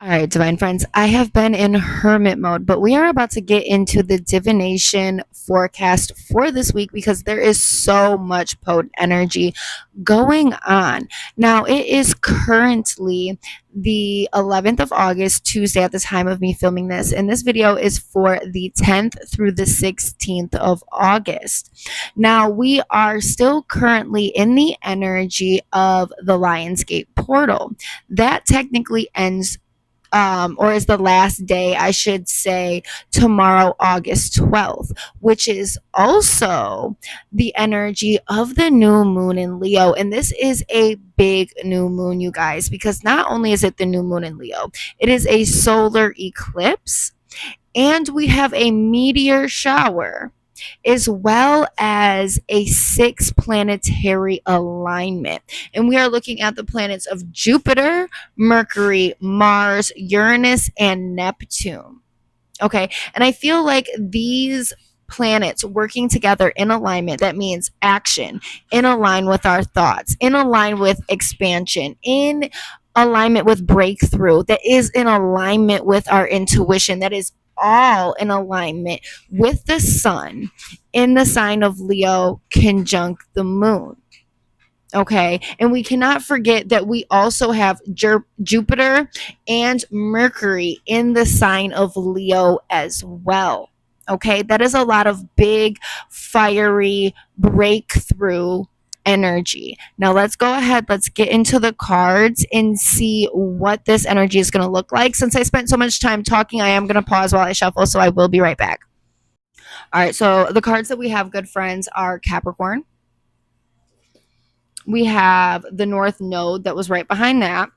All right, divine friends, I have been in hermit mode, but we are about to get into the divination forecast for this week because there is so much potent energy going on. Now, it is currently the 11th of August, Tuesday, at the time of me filming this, and this video is for the 10th through the 16th of August. Now, we are still currently in the energy of the Lionsgate portal. That technically ends or is the last day, I should say, tomorrow, August 12th, which is also the energy of the new moon in Leo. And this is a big new moon, you guys, because not only is it the new moon in Leo, it is a solar eclipse, and we have a meteor shower as well as a six planetary alignment. And we are looking at the planets of Jupiter, Mercury, Mars, Uranus, and Neptune. Okay. And I feel like these planets working together in alignment, that means action, in align with our thoughts, in align with expansion, in alignment with breakthrough, that is in alignment with our intuition, that is all in alignment with the sun in the sign of Leo conjunct the moon. Okay. And we cannot forget that we also have Jupiter and Mercury in the sign of Leo as well. Okay. That is a lot of big, fiery breakthrough energy. Now let's go ahead. Let's get into the cards and see what this energy is going to look like. Since I spent so much time talking, I am going to pause while I shuffle. So I will be right back. All right. So the cards that we have, good friends, are Capricorn. We have the North Node that was right behind that,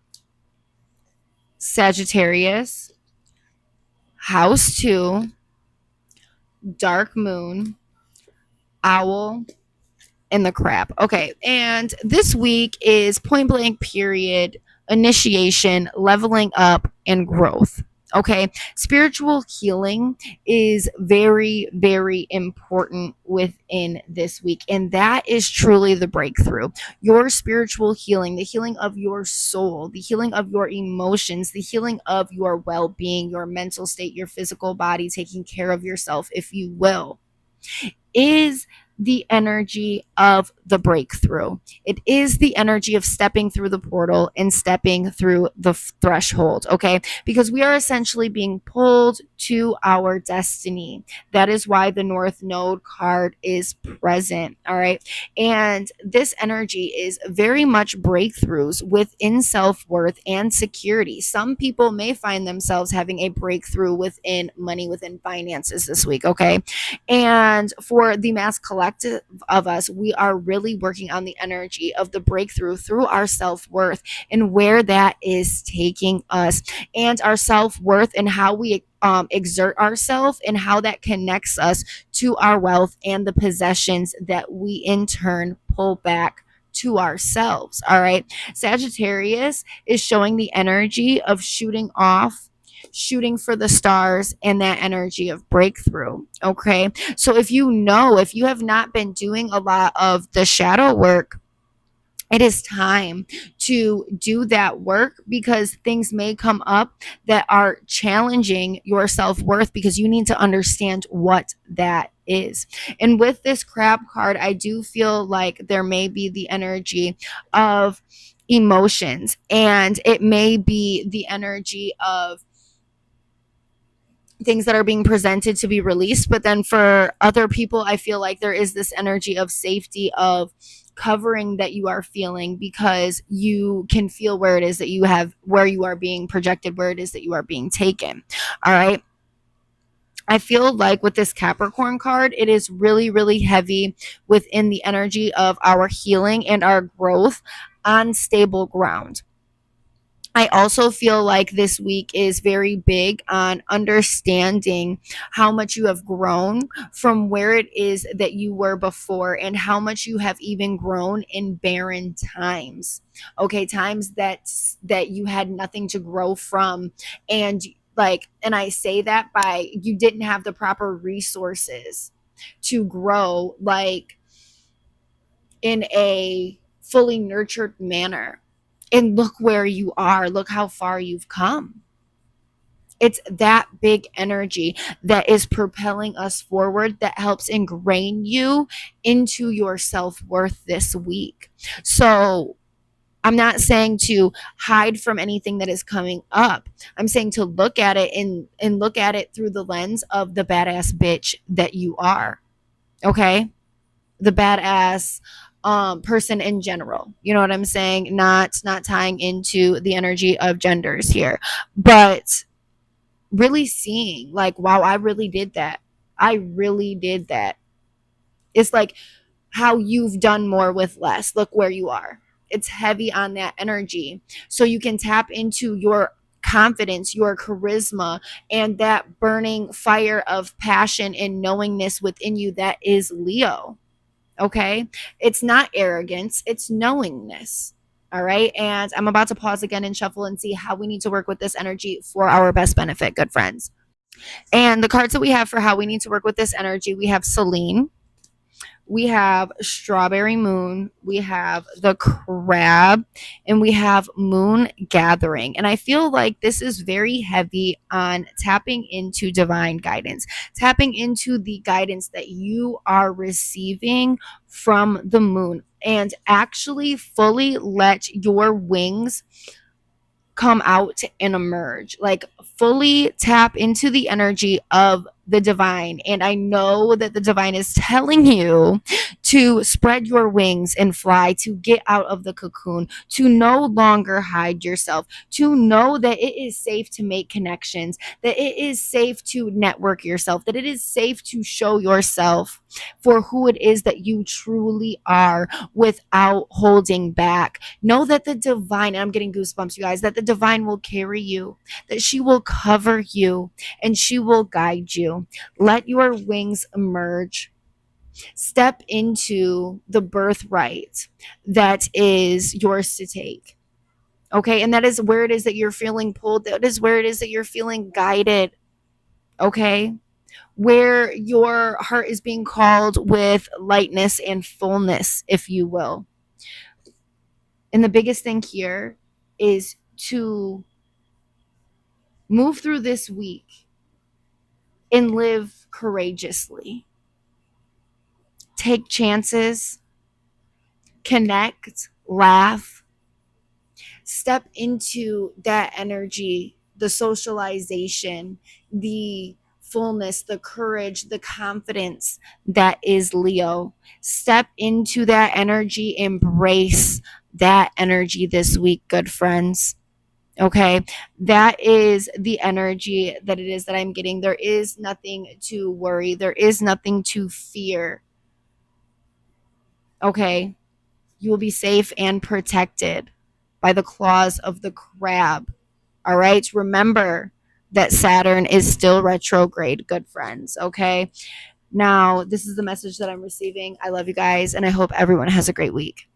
Sagittarius, House 2, Dark Moon, Owl, and the Crab. Okay, and this week is point blank period, initiation, leveling up, and growth. Okay, spiritual healing is very, very important within this week, and that is truly the breakthrough. Your spiritual healing, the healing of your soul, the healing of your emotions, the healing of your well being, your mental state, your physical body, taking care of yourself, if you will, is the energy of the breakthrough. It is the energy of stepping through the portal and stepping through the threshold, okay? Because we are essentially being pulled to our destiny. That is why the North Node card is present, all right? And this energy is very much breakthroughs within self-worth and security. Some people may find themselves having a breakthrough within money, within finances this week, okay? And for the mass collective of us, we are really working on the energy of the breakthrough through our self worth and where that is taking us, and our self worth and how we exert ourselves and how that connects us to our wealth and the possessions that we in turn pull back to ourselves. All right. Sagittarius is showing the energy of shooting off, shooting for the stars, and that energy of breakthrough. Okay. So if you have not been doing a lot of the shadow work, it is time to do that work, because things may come up that are challenging your self worth, because you need to understand what that is. And with this crab card, I do feel like there may be the energy of emotions, and it may be the energy of things that are being presented to be released. But then for other people, I feel like there is this energy of safety, of covering that you are feeling, because you can feel where it is that you have, where you are being projected, where it is that you are being taken. All right. I feel like with this Capricorn card, it is really, really heavy within the energy of our healing and our growth on stable ground. I also feel like this week is very big on understanding how much you have grown from where it is that you were before, and how much you have even grown in barren times. Okay, times that you had nothing to grow from, and and I say that by, you didn't have the proper resources to grow like in a fully nurtured manner. And look where you are. Look how far you've come. It's that big energy that is propelling us forward, that helps ingrain you into your self-worth this week. So I'm not saying to hide from anything that is coming up. I'm saying to look at it and look at it through the lens of the badass bitch that you are. Okay? The badass person in general. You know what I'm saying? Not tying into the energy of genders here. But really seeing like, wow, I really did that. I really did that. It's like how you've done more with less. Look where you are. It's heavy on that energy. So you can tap into your confidence, your charisma, and that burning fire of passion and knowingness within you that is Leo. Okay? It's not arrogance, it's knowingness. All right. And I'm about to pause again and shuffle and see how we need to work with this energy for our best benefit, good friends. And the cards that we have for how we need to work with this energy, we have Celine, we have Strawberry Moon, we have the Crab, and we have Moon Gathering. And I feel like this is very heavy on tapping into divine guidance, tapping into the guidance that you are receiving from the moon, and actually fully let your wings come out and emerge. Like fully tap into the energy of the divine. And I know that the divine is telling you to spread your wings and fly, to get out of the cocoon, to no longer hide yourself, to know that it is safe to make connections, that it is safe to network yourself, that it is safe to show yourself for who it is that you truly are without holding back. Know that the divine, and I'm getting goosebumps, you guys, that the divine will carry you, that she will cover you, and she will guide you. Let your wings emerge. Step into the birthright that is yours to take. Okay. And that is where it is that you're feeling pulled. That is where it is that you're feeling guided. Okay. Where your heart is being called with lightness and fullness, if you will. And the biggest thing here is to move through this week and live courageously. Take chances, connect, laugh, step into that energy, the socialization, the fullness, the courage, the confidence that is Leo. Step into that energy, embrace that energy this week, good friends. Okay, that is the energy that it is that I'm getting. There is nothing to worry, there is nothing to fear. Okay, you will be safe and protected by the claws of the crab. All right, remember that Saturn is still retrograde, good friends. Okay, now this is the message that I'm receiving. I love you guys, and I hope everyone has a great week.